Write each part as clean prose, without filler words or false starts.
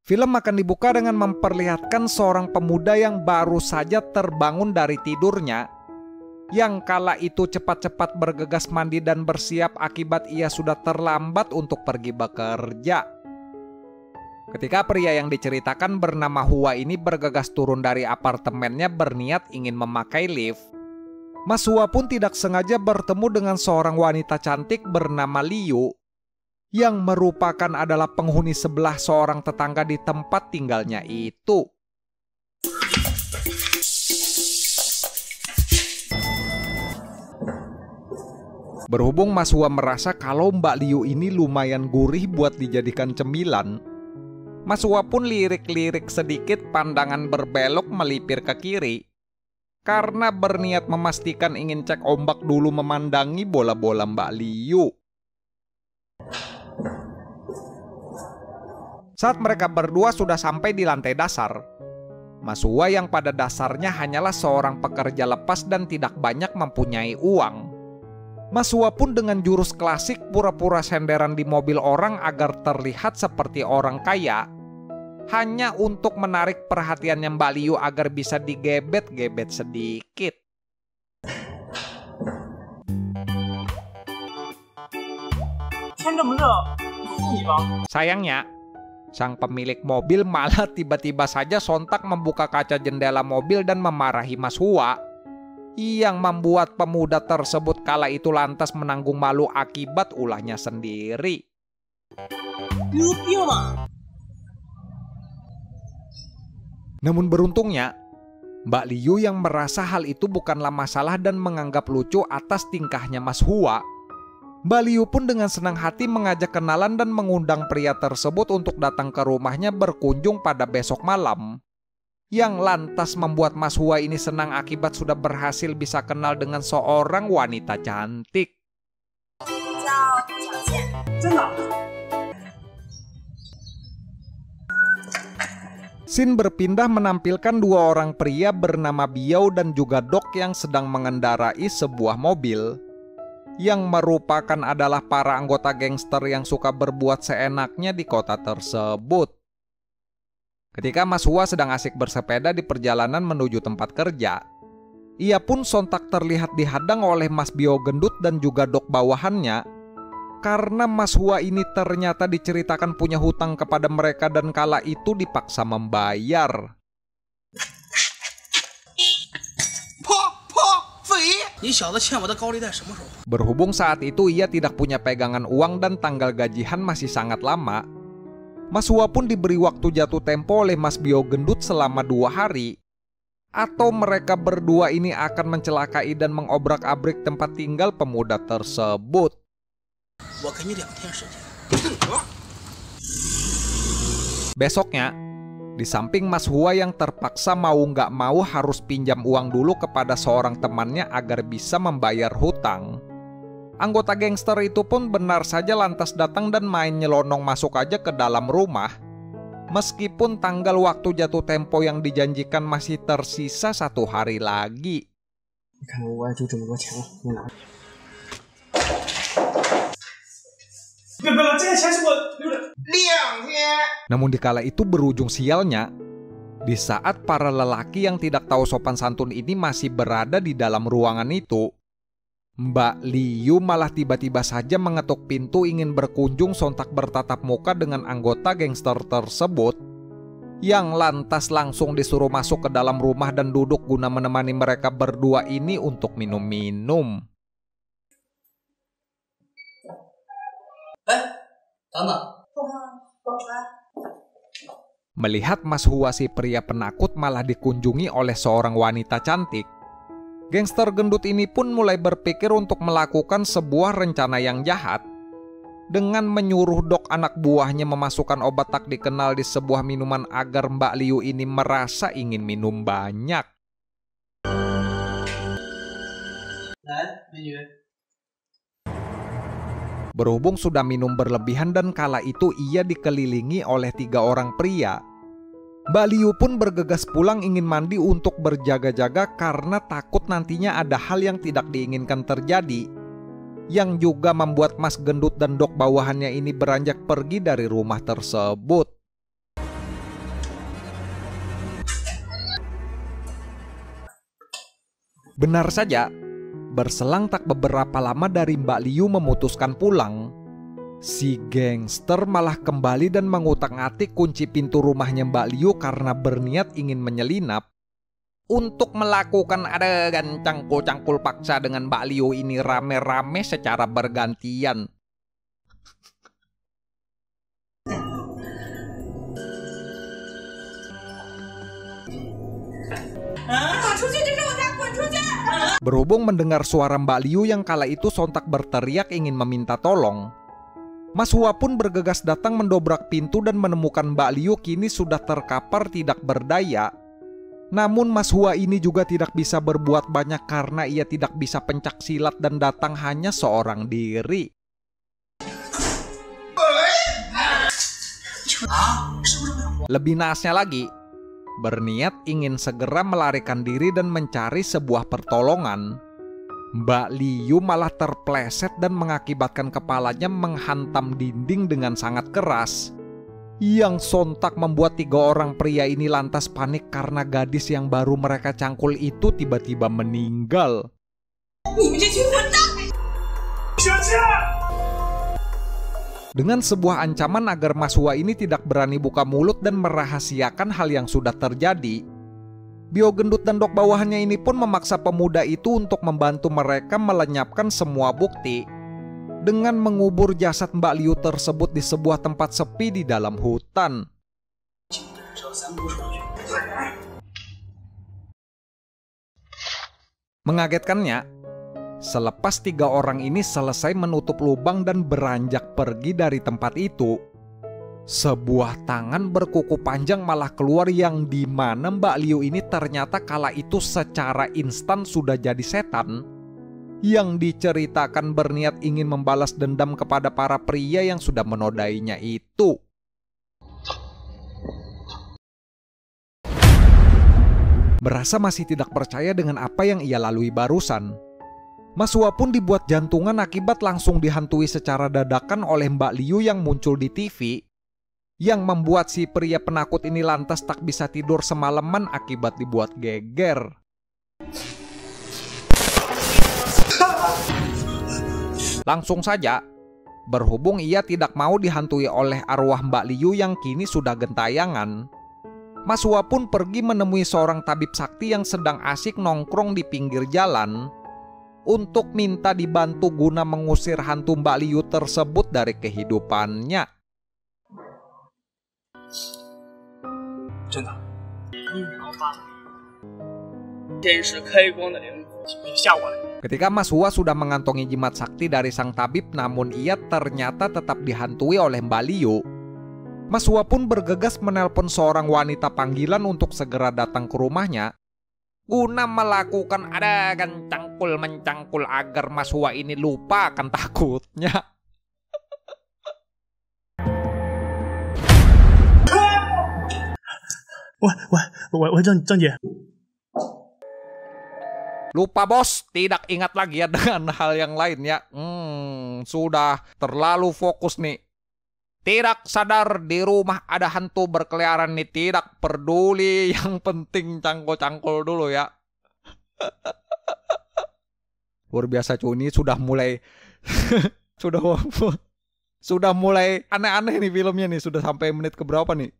Film akan dibuka dengan memperlihatkan seorang pemuda yang baru saja terbangun dari tidurnya, yang kala itu cepat-cepat bergegas mandi dan bersiap akibat ia sudah terlambat untuk pergi bekerja. Ketika pria yang diceritakan bernama Hua ini bergegas turun dari apartemennya berniat ingin memakai lift, Mas Hua pun tidak sengaja bertemu dengan seorang wanita cantik bernama Liu, yang merupakan adalah penghuni sebelah seorang tetangga di tempat tinggalnya itu. Berhubung Mas Hua merasa kalau Mbak Liu ini lumayan gurih buat dijadikan cemilan, Mas Hua pun lirik-lirik sedikit pandangan berbelok melipir ke kiri, karena berniat memastikan ingin cek ombak dulu memandangi bola-bola Mbak Liu. Saat mereka berdua sudah sampai di lantai dasar, Mas Hua yang pada dasarnya hanyalah seorang pekerja lepas dan tidak banyak mempunyai uang, Mas Hua pun dengan jurus klasik pura-pura senderan di mobil orang agar terlihat seperti orang kaya, hanya untuk menarik perhatiannya Mbak Liu agar bisa digebet-gebet sedikit. Sayangnya, sang pemilik mobil malah tiba-tiba saja sontak membuka kaca jendela mobil dan memarahi Mas Hua, yang membuat pemuda tersebut kala itu lantas menanggung malu akibat ulahnya sendiri. Namun beruntungnya, Mbak Liu yang merasa hal itu bukanlah masalah dan menganggap lucu atas tingkahnya Mas Hua, Mbak Liu pun dengan senang hati mengajak kenalan dan mengundang pria tersebut untuk datang ke rumahnya berkunjung pada besok malam, yang lantas membuat Mas Hua ini senang akibat sudah berhasil bisa kenal dengan seorang wanita cantik. Scene berpindah menampilkan dua orang pria bernama Biao dan juga Dok yang sedang mengendarai sebuah mobil, yang merupakan adalah para anggota gangster yang suka berbuat seenaknya di kota tersebut. Ketika Mas Hua sedang asik bersepeda di perjalanan menuju tempat kerja, ia pun sontak terlihat dihadang oleh Mas Bio gendut dan juga Dok bawahannya, karena Mas Hua ini ternyata diceritakan punya hutang kepada mereka dan kala itu dipaksa membayar. Berhubung saat itu ia tidak punya pegangan uang dan tanggal gajian masih sangat lama, Mas Hua pun diberi waktu jatuh tempo oleh Mas Bio gendut selama 2 hari, atau mereka berdua ini akan mencelakai dan mengobrak-abrik tempat tinggal pemuda tersebut. Besoknya, di samping Mas Hua yang terpaksa mau nggak mau harus pinjam uang dulu kepada seorang temannya agar bisa membayar hutang, anggota gangster itu pun benar saja lantas datang dan main nyelonong masuk aja ke dalam rumah, meskipun tanggal waktu jatuh tempo yang dijanjikan masih tersisa 1 hari lagi. Namun dikala itu berujung sialnya, di saat para lelaki yang tidak tahu sopan santun ini masih berada di dalam ruangan itu, Mbak Liu malah tiba-tiba saja mengetuk pintu ingin berkunjung sontak bertatap muka dengan anggota gangster tersebut, yang lantas langsung disuruh masuk ke dalam rumah dan duduk guna menemani mereka berdua ini untuk minum-minum. Melihat Mas Hua si pria penakut malah dikunjungi oleh seorang wanita cantik, gangster gendut ini pun mulai berpikir untuk melakukan sebuah rencana yang jahat, dengan menyuruh Dok anak buahnya memasukkan obat tak dikenal di sebuah minuman agar Mbak Liu ini merasa ingin minum banyak. Berhubung sudah minum berlebihan dan kala itu ia dikelilingi oleh 3 orang pria, Mbak Liu pun bergegas pulang ingin mandi untuk berjaga-jaga karena takut nantinya ada hal yang tidak diinginkan terjadi, yang juga membuat Mas Gendut dan Dok bawahannya ini beranjak pergi dari rumah tersebut. Benar saja, berselang tak beberapa lama dari Mbak Liu memutuskan pulang, si gangster malah kembali dan mengutak-atik kunci pintu rumahnya Mbak Liu karena berniat ingin menyelinap untuk melakukan adegan cangkul-cangkul paksa dengan Mbak Liu ini rame-rame secara bergantian. Berhubung mendengar suara Mbak Liu yang kala itu sontak berteriak ingin meminta tolong, Mas Hua pun bergegas datang mendobrak pintu dan menemukan Mbak Liu kini sudah terkapar tidak berdaya. Namun Mas Hua ini juga tidak bisa berbuat banyak karena ia tidak bisa pencak silat dan datang hanya seorang diri. Lebih naasnya lagi, berniat ingin segera melarikan diri dan mencari sebuah pertolongan, Mbak Liu malah terpleset dan mengakibatkan kepalanya menghantam dinding dengan sangat keras, yang sontak membuat 3 orang pria ini lantas panik karena gadis yang baru mereka cangkul itu tiba-tiba meninggal. Dengan sebuah ancaman agar Mas Hua ini tidak berani buka mulut dan merahasiakan hal yang sudah terjadi, Bio Gendut dan dok bawahannya ini pun memaksa pemuda itu untuk membantu mereka melenyapkan semua bukti dengan mengubur jasad Mbak Liu tersebut di sebuah tempat sepi di dalam hutan. Mengagetkannya, selepas 3 orang ini selesai menutup lubang dan beranjak pergi dari tempat itu, sebuah tangan berkuku panjang malah keluar yang dimana Mbak Liu ini ternyata kala itu secara instan sudah jadi setan yang diceritakan berniat ingin membalas dendam kepada para pria yang sudah menodainya itu. Berasa masih tidak percaya dengan apa yang ia lalui barusan, Mas Hua pun dibuat jantungan akibat langsung dihantui secara dadakan oleh Mbak Liu yang muncul di TV, yang membuat si pria penakut ini lantas tak bisa tidur semalaman akibat dibuat geger. Langsung saja, berhubung ia tidak mau dihantui oleh arwah Mbak Liu yang kini sudah gentayangan, Mas Hua pun pergi menemui seorang tabib sakti yang sedang asik nongkrong di pinggir jalan untuk minta dibantu guna mengusir hantu Mbak Liu tersebut dari kehidupannya. Ketika Mas Hua sudah mengantongi jimat sakti dari sang tabib, namun ia ternyata tetap dihantui oleh Mbak Liu, Mas Hua pun bergegas menelpon seorang wanita panggilan untuk segera datang ke rumahnya guna melakukan adegan cangkul-mencangkul agar Mas Hua ini lupa akan takutnya. Lupa bos, tidak ingat lagi ya dengan hal yang lain ya. Sudah terlalu fokus nih. Tidak sadar di rumah ada hantu berkeliaran nih, tidak peduli, yang penting cangkul-cangkul dulu ya. Luar biasa cuy, ini sudah mulai sudah mulai aneh-aneh nih filmnya nih, sudah sampai menit keberapa nih.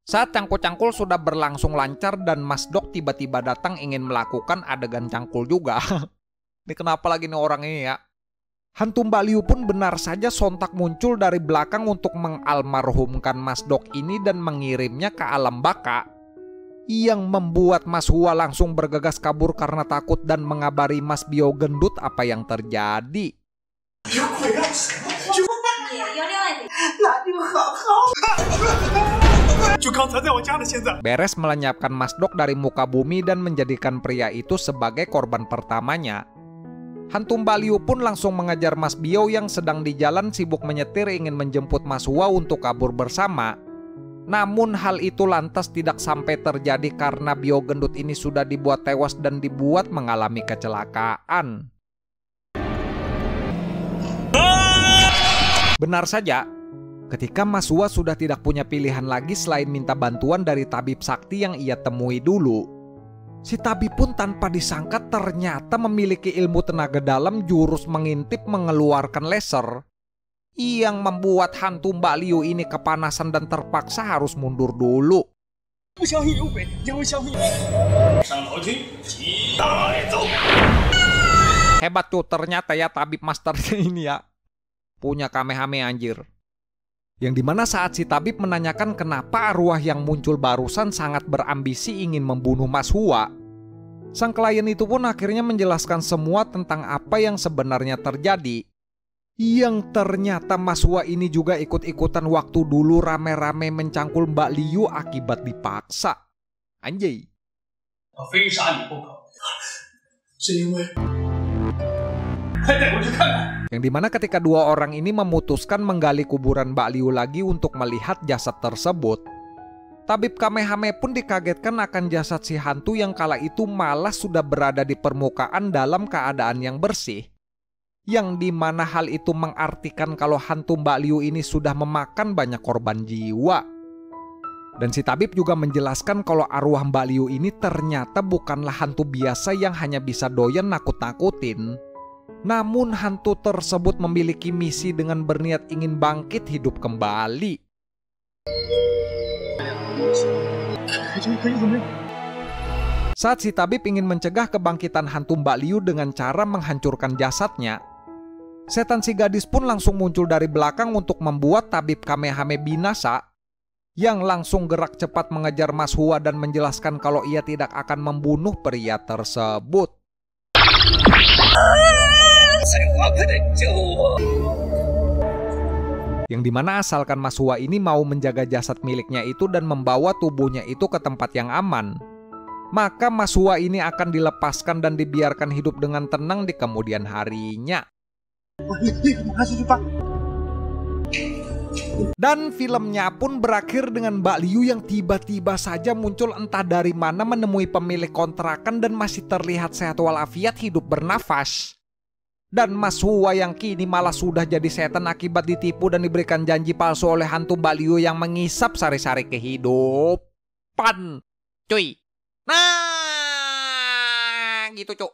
Saat cangkul-cangkul sudah berlangsung lancar dan Mas Dok tiba-tiba datang ingin melakukan adegan cangkul juga. Ini kenapa lagi nih orang ini ya? Hantu Mbak Liu pun benar saja sontak muncul dari belakang untuk mengalmarhumkan Mas Dok ini dan mengirimnya ke alam baka, yang membuat Mas Hua langsung bergegas kabur karena takut dan mengabari Mas Bio Gendut apa yang terjadi. Beres melenyapkan Mas Dok dari muka bumi dan menjadikan pria itu sebagai korban pertamanya, hantu Mbak Liu pun langsung mengejar Mas Bio yang sedang di jalan sibuk menyetir ingin menjemput Mas Hua untuk kabur bersama. Namun hal itu lantas tidak sampai terjadi karena Bio Gendut ini sudah dibuat tewas dan dibuat mengalami kecelakaan. Benar saja, ketika Mas Hua sudah tidak punya pilihan lagi selain minta bantuan dari tabib sakti yang ia temui dulu, Si Tabib pun tanpa disangka ternyata memiliki ilmu tenaga dalam jurus mengintip mengeluarkan laser yang membuat hantu Mbak Liu ini kepanasan dan terpaksa harus mundur dulu. Hebat tuh ternyata ya Tabib Masternya ini ya. Punya Kamehame anjir. Yang dimana saat si Tabib menanyakan kenapa arwah yang muncul barusan sangat berambisi ingin membunuh Mas Hua, sang klien itu pun akhirnya menjelaskan semua tentang apa yang sebenarnya terjadi. Yang ternyata Mas Hua ini juga ikut-ikutan waktu dulu rame-rame mencangkul Mbak Liu akibat dipaksa. Anjay. Yang dimana ketika dua orang ini memutuskan menggali kuburan Mbak Liu lagi untuk melihat jasad tersebut, Tabib Kamehame pun dikagetkan akan jasad si hantu yang kala itu malah sudah berada di permukaan dalam keadaan yang bersih. Yang dimana hal itu mengartikan kalau hantu Mbak Liu ini sudah memakan banyak korban jiwa. Dan si Tabib juga menjelaskan kalau arwah Mbak Liu ini ternyata bukanlah hantu biasa yang hanya bisa doyan nakut-nakutin. Namun hantu tersebut memiliki misi dengan berniat ingin bangkit hidup kembali. Saat si Tabib ingin mencegah kebangkitan hantu Mbak Liu dengan cara menghancurkan jasadnya, setan si gadis pun langsung muncul dari belakang untuk membuat Tabib Kamehame binasa, yang langsung gerak cepat mengejar Mas Hua dan menjelaskan kalau ia tidak akan membunuh pria tersebut. Yang dimana asalkan Mas Hua ini mau menjaga jasad miliknya itu dan membawa tubuhnya itu ke tempat yang aman, maka Mas Hua ini akan dilepaskan dan dibiarkan hidup dengan tenang di kemudian harinya. Dan filmnya pun berakhir dengan Mbak Liu yang tiba-tiba saja muncul entah dari mana menemui pemilik kontrakan dan masih terlihat sehat walafiat hidup bernafas. Dan Mas Hua yang kini malah sudah jadi setan akibat ditipu dan diberikan janji palsu oleh hantu Mbak Liu yang mengisap sari-sari kehidupan. Cuy. Nah, gitu cuk.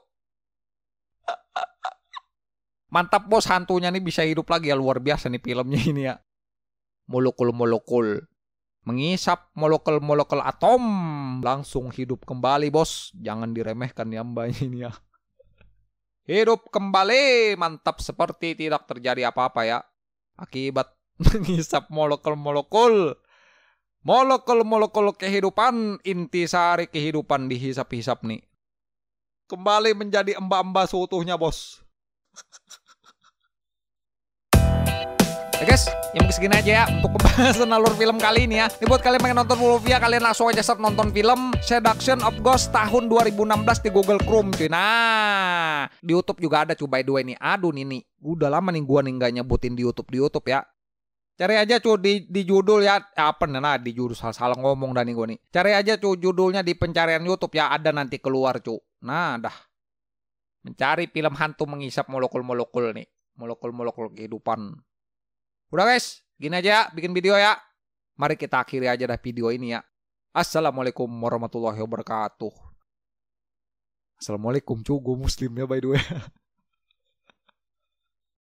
Mantap bos, hantunya nih bisa hidup lagi ya, luar biasa nih filmnya ini ya. Molekul-molekul mengisap molekul-molekul atom langsung hidup kembali bos. Jangan diremehkan ya mbak ini ya. Hidup kembali, mantap seperti tidak terjadi apa-apa ya. Akibat mengisap molekul-molekul. Molekul-molekul kehidupan, intisari kehidupan dihisap-hisap nih. Kembali menjadi embak-embak seutuhnya bos. Ya guys, yang segini aja ya untuk pembahasan alur film kali ini ya. Ini buat kalian pengen nonton Wolfia, kalian langsung aja search nonton film Seduction of Ghost tahun 2016 di Google Chrome cuy. Nah, di YouTube juga ada cuy by the way nih. Aduh nih, udah lama nih gua nih nggak nyebutin di YouTube ya. Cari aja cuy di judul ya. Apa nah di judul salah ngomong dah nih gua nih. Cari aja cuy judulnya di pencarian YouTube ya, ada nanti keluar cuy. Nah, dah. Mencari film hantu mengisap molekul-molekul nih. Molekul-molekul kehidupan. Udah guys, gini aja ya, bikin video ya. Mari kita akhiri aja dah video ini ya. Assalamualaikum warahmatullahi wabarakatuh. Assalamualaikum cuy, gue muslim ya by the way.